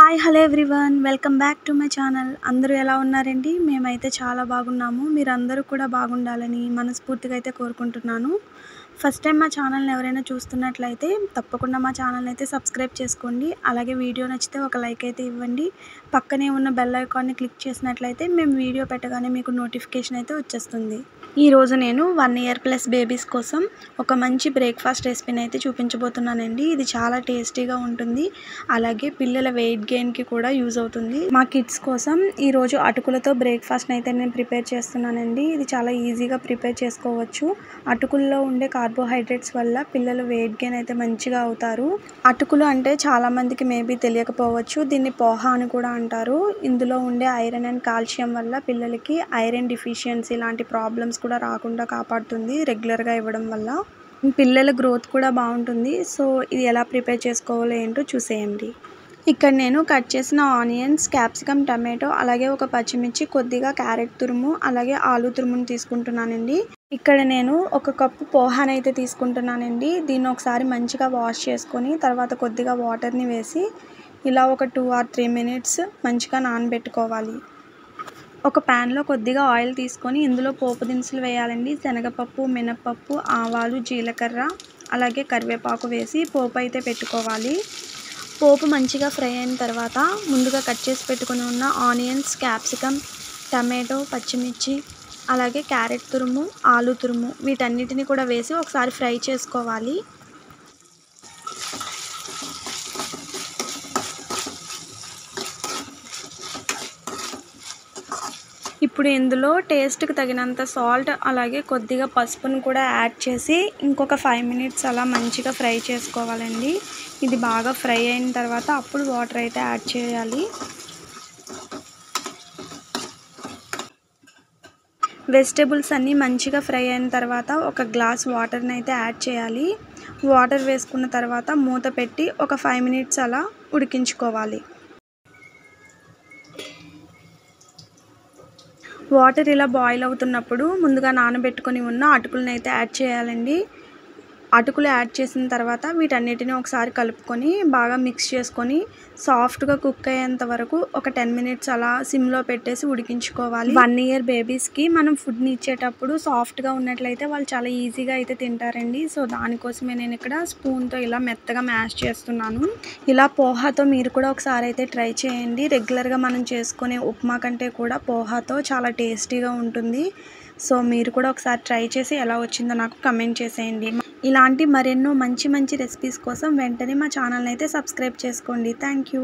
Hi hello everyone welcome back to my channel. అందరూ ఎలా ఉన్నారండి? మేమైతే చాలా బాగున్నాము. మీరందరూ కూడా బాగుండాలని మనస్ఫూర్తిగా అయితే కోరుకుంటున్నాను. ఫస్ట్ టైం మా ఛానల్ని ఎవరైనా చూస్తున్నట్లయితే తప్పకుండా మా ఛానల్ని అయితే సబ్స్క్రైబ్ చేసుకోండి. అలాగే వీడియో నచ్చితే ఒక లైక్ అయితే ఇవ్వండి. పక్కనే ఉన్న బెల్ ఐకాన్ని క్లిక్ చేసినట్లయితే మేము వీడియో పెట్టగానే మీకు నోటిఫికేషన్ అయితే వచ్చేస్తుంది. ఈరోజు నేను 1 ఇయర్ ప్లస్ బేబీస్ కోసం ఒక మంచి బ్రేక్ఫాస్ట్ రెసిపీని అయితే చూపించబోతున్నానండి. ఇది చాలా టేస్టీగా ఉంటుంది. అలాగే పిల్లల వెయిట్ గెయిన్కి కూడా యూజ్ అవుతుంది. మా కిడ్స్ కోసం ఈరోజు అటుకులతో బ్రేక్ఫాస్ట్ని అయితే నేను ప్రిపేర్ చేస్తున్నానండి. ఇది చాలా ఈజీగా ప్రిపేర్ చేసుకోవచ్చు. అటుకుల్లో ఉండే కార్బోహైడ్రేట్స్ వల్ల పిల్లలు వెయిట్ గెయిన్ అయితే మంచిగా అవుతారు. అటుకులు అంటే చాలామందికి మేబీ తెలియకపోవచ్చు. దీన్ని పోహా అని కూడా అంటారు. ఇందులో ఉండే ఐరన్ అండ్ కాల్షియం వల్ల పిల్లలకి ఐరన్ డిఫిషియన్సీ లాంటి ప్రాబ్లమ్స్ కూడా రాకుండా కాపాడుతుంది రెగ్యులర్గా ఇవ్వడం వల్ల. పిల్లల గ్రోత్ కూడా బాగుంటుంది. సో ఇది ఎలా ప్రిపేర్ చేసుకోవాలో ఏంటో చూసేయండి. ఇక్కడ నేను కట్ చేసిన ఆనియన్స్, క్యాప్సికమ్, టమాటో, అలాగే ఒక పచ్చిమిర్చి, కొద్దిగా క్యారెట్ తురుము, అలాగే ఆలు తురుమును తీసుకుంటున్నానండి. ఇక్కడ నేను 1 కప్పు పోహాని అయితే తీసుకుంటున్నానండి. దీన్ని ఒకసారి మంచిగా వాష్ చేసుకొని తర్వాత కొద్దిగా వాటర్ని వేసి ఇలా ఒక 2 or 3 minutes మంచిగా నానబెట్టుకోవాలి. ఒక ప్యాన్లో కొద్దిగా ఆయిల్ తీసుకొని ఇందులో పోపు దినుసులు వేయాలండి. శనగపప్పు, మినపప్పు, ఆవాలు, జీలకర్ర, అలాగే కరివేపాకు వేసి పోపు అయితే పెట్టుకోవాలి. పోపు మంచిగా ఫ్రై అయిన తర్వాత ముందుగా కట్ చేసి పెట్టుకుని ఉన్న ఆనియన్స్, క్యాప్సికమ్, టమాటో, పచ్చిమిర్చి, అలాగే క్యారెట్ తురుము, ఆలు తురుము వీటన్నిటిని కూడా వేసి ఒకసారి ఫ్రై చేసుకోవాలి. ఇప్పుడు ఇందులో టేస్ట్కి తగినంత సాల్ట్, అలాగే కొద్దిగా పసుపును కూడా యాడ్ చేసి ఇంకొక 5 minutes అలా మంచిగా ఫ్రై చేసుకోవాలండి. ఇది బాగా ఫ్రై అయిన తర్వాత అప్పుడు వాటర్ అయితే యాడ్ చేయాలి. వెజిటేబుల్స్ అన్నీ మంచిగా ఫ్రై అయిన తర్వాత ఒక గ్లాస్ వాటర్ని అయితే యాడ్ చేయాలి. వాటర్ వేసుకున్న తర్వాత మూత పెట్టి ఒక 5 minutes అలా ఉడికించుకోవాలి. వాటర్ ఇలా బాయిల్ అవుతున్నప్పుడు ముందుగా నానబెట్టుకొని ఉన్న అటుకులను అయితే యాడ్ చేయాలండి. అటుకులు యాడ్ చేసిన తర్వాత వీటన్నిటిని ఒకసారి కలుపుకొని బాగా మిక్స్ చేసుకొని సాఫ్ట్గా కుక్ అయ్యేంత వరకు ఒక 10 minutes అలా సిమ్లో పెట్టేసి ఉడికించుకోవాలి. 1 year బేబీస్కి మనం ఫుడ్ని ఇచ్చేటప్పుడు సాఫ్ట్గా ఉన్నట్లయితే వాళ్ళు చాలా ఈజీగా అయితే తింటారండి. సో దానికోసమే నేను ఇక్కడ స్పూన్తో ఇలా మెత్తగా మ్యాష్ చేస్తున్నాను. ఇలా పోహాతో మీరు కూడా ఒకసారి అయితే ట్రై చేయండి. రెగ్యులర్గా మనం చేసుకునే ఉప్మా కంటే కూడా పోహాతో చాలా టేస్టీగా ఉంటుంది. సో మీరు కూడా ఒకసారి ట్రై చేసి ఎలా వచ్చిందో నాకు కమెంట్ చేసేయండి. ఇలాంటి మరెన్నో మంచి రెసిపీస్ కోసం వెంటనే మా ఛానల్ని అయితే సబ్స్క్రైబ్ చేసుకోండి. Thank you.